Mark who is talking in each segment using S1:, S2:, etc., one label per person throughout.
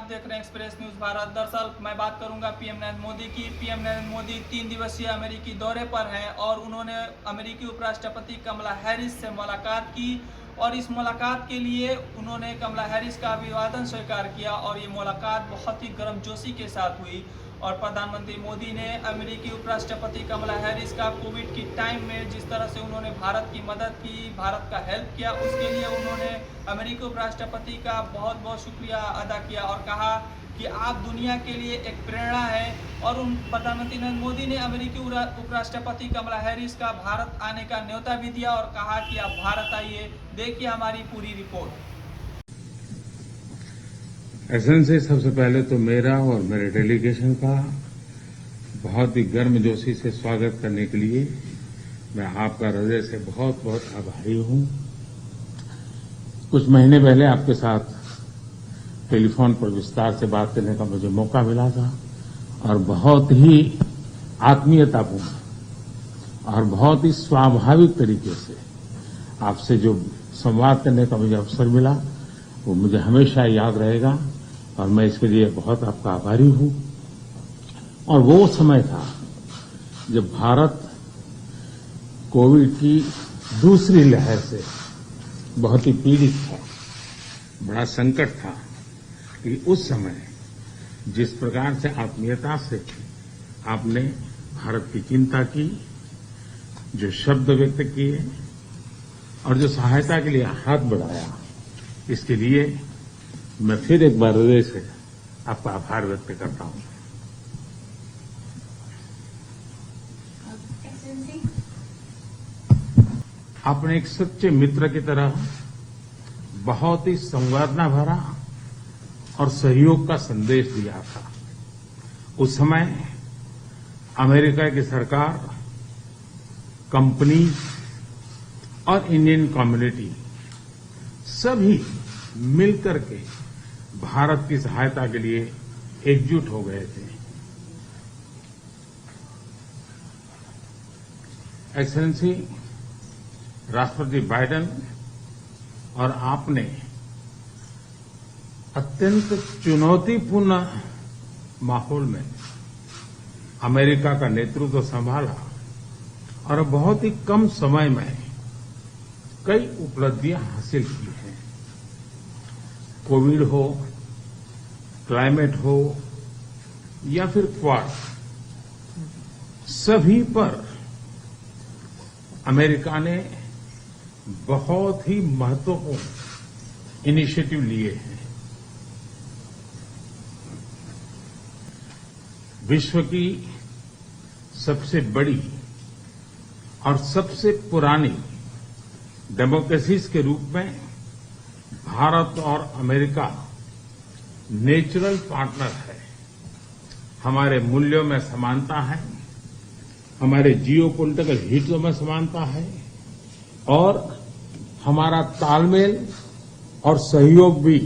S1: देख रहे हैं एक्सप्रेस न्यूज भारत। दरअसल मैं बात करूंगा पीएम नरेंद्र मोदी की। पीएम नरेंद्र मोदी 3 दिवसीय अमेरिकी दौरे पर हैं और उन्होंने अमेरिकी उपराष्ट्रपति कमला हैरिस से मुलाकात की और इस मुलाकात के लिए उन्होंने कमला हैरिस का अभिवादन स्वीकार किया और ये मुलाकात बहुत ही गर्मजोशी के साथ हुई। और प्रधानमंत्री मोदी ने अमेरिकी उपराष्ट्रपति कमला हैरिस का कोविड की टाइम में जिस तरह से उन्होंने भारत की मदद की, भारत का हेल्प किया, उसके लिए उन्होंने अमेरिकी उपराष्ट्रपति का बहुत बहुत शुक्रिया अदा किया और कहा कि आप दुनिया के लिए एक प्रेरणा है। और उन प्रधानमंत्री नरेंद्र मोदी ने अमेरिकी उपराष्ट्रपति कमला हैरिस का भारत आने का न्योता भी दिया और कहा कि आप भारत आइए। देखिए हमारी पूरी रिपोर्ट।
S2: एक्सेलेंसी, सबसे पहले तो मेरा और मेरे डेलीगेशन का बहुत ही गर्मजोशी से स्वागत करने के लिए मैं आपका हृदय से बहुत बहुत आभारी हूं। कुछ महीने पहले आपके साथ टेलीफोन पर विस्तार से बात करने का मुझे मौका मिला था और बहुत ही आत्मीयतापूर्ण और बहुत ही स्वाभाविक तरीके से आपसे जो संवाद करने का मुझे अवसर मिला वो मुझे हमेशा याद रहेगा और मैं इसके लिए बहुत आपका आभारी हूं। और वो समय था जब भारत कोविड की दूसरी लहर से बहुत ही पीड़ित था, बड़ा संकट था। कि उस समय जिस प्रकार से आत्मीयता से आपने भारत की चिंता की, जो शब्द व्यक्त किए और जो सहायता के लिए हाथ बढ़ाया, इसके लिए मैं फिर एक बार हृदय से आपका आभार व्यक्त करता हूं। आपने एक सच्चे मित्र की तरह बहुत ही संवेदना भरा और सहयोग का संदेश दिया था। उस समय अमेरिका की सरकार, कंपनी और इंडियन कम्युनिटी सभी मिलकर के भारत की सहायता के लिए एकजुट हो गए थे। एक्सेलेंसी, राष्ट्रपति बाइडेन और आपने अत्यंत चुनौतीपूर्ण माहौल में अमेरिका का नेतृत्व संभाला और बहुत ही कम समय में कई उपलब्धियां हासिल की हैं। कोविड हो, क्लाइमेट हो या फिर क्वाड, सभी पर अमेरिका ने बहुत ही महत्वपूर्ण इनिशिएटिव लिए हैं। विश्व की सबसे बड़ी और सबसे पुरानी डेमोक्रेसीज के रूप में भारत और अमेरिका नेचुरल पार्टनर है। हमारे मूल्यों में समानता है, हमारे जियोपॉलिटिकल हितों में समानता है और हमारा तालमेल और सहयोग भी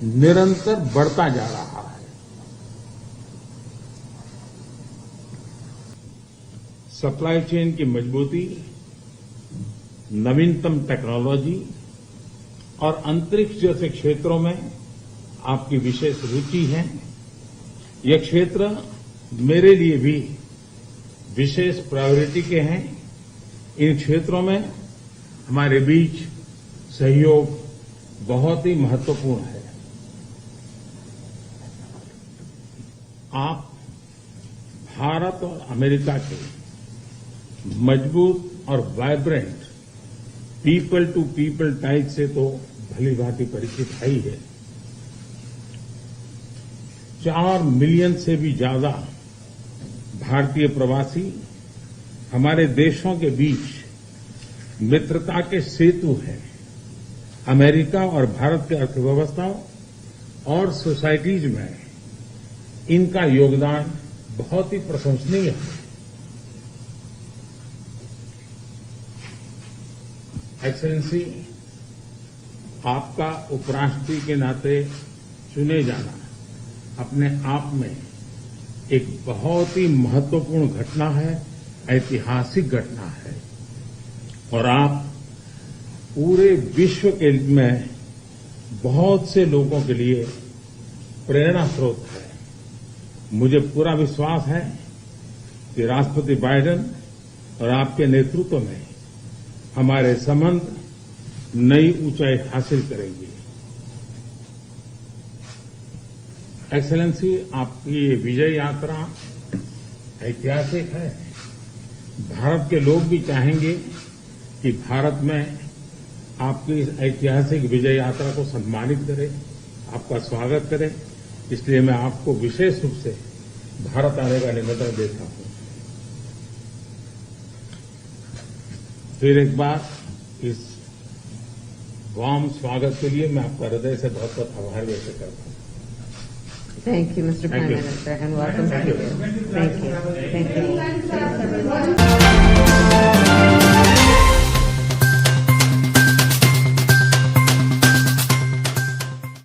S2: निरंतर बढ़ता जा रहा है। सप्लाई चेन की मजबूती, नवीनतम टेक्नोलॉजी और अंतरिक्ष जैसे क्षेत्रों में आपकी विशेष रुचि है। ये क्षेत्र मेरे लिए भी विशेष प्रायोरिटी के हैं। इन क्षेत्रों में हमारे बीच सहयोग बहुत ही महत्वपूर्ण है। आप भारत और अमेरिका के मजबूत और vibrant people to people ties से तो भली भांति परिचित है ही है। 4 मिलियन से भी ज्यादा भारतीय प्रवासी हमारे देशों के बीच मित्रता के सेतु हैं। अमेरिका और भारत की अर्थव्यवस्था और सोसाइटीज में इनका योगदान बहुत ही प्रशंसनीय है। एक्सेलेंसी, आपका उपराष्ट्रपति के नाते चुने जाना अपने आप में एक बहुत ही महत्वपूर्ण घटना है, ऐतिहासिक घटना है और आप पूरे विश्व के में बहुत से लोगों के लिए प्रेरणा स्रोत है। मुझे पूरा विश्वास है कि राष्ट्रपति बाइडेन और आपके नेतृत्व में हमारे संबंध नई ऊंचाई हासिल करेंगे। एक्सेलेंसी, आपकी ये विजय यात्रा ऐतिहासिक है। भारत के लोग भी चाहेंगे कि भारत में आपकी इस ऐतिहासिक विजय यात्रा को सम्मानित करें, आपका स्वागत करें। इसलिए मैं आपको विशेष रूप से भारत आने का निमंत्रण देता हूं। फिर एक बार इस वार्म स्वागत के लिए मैं आपका हृदय से बहुत बहुत आभार व्यक्त करता हूं।
S3: Thank you, Mr. Prime Minister, and welcome to you. Thank you. Thank you.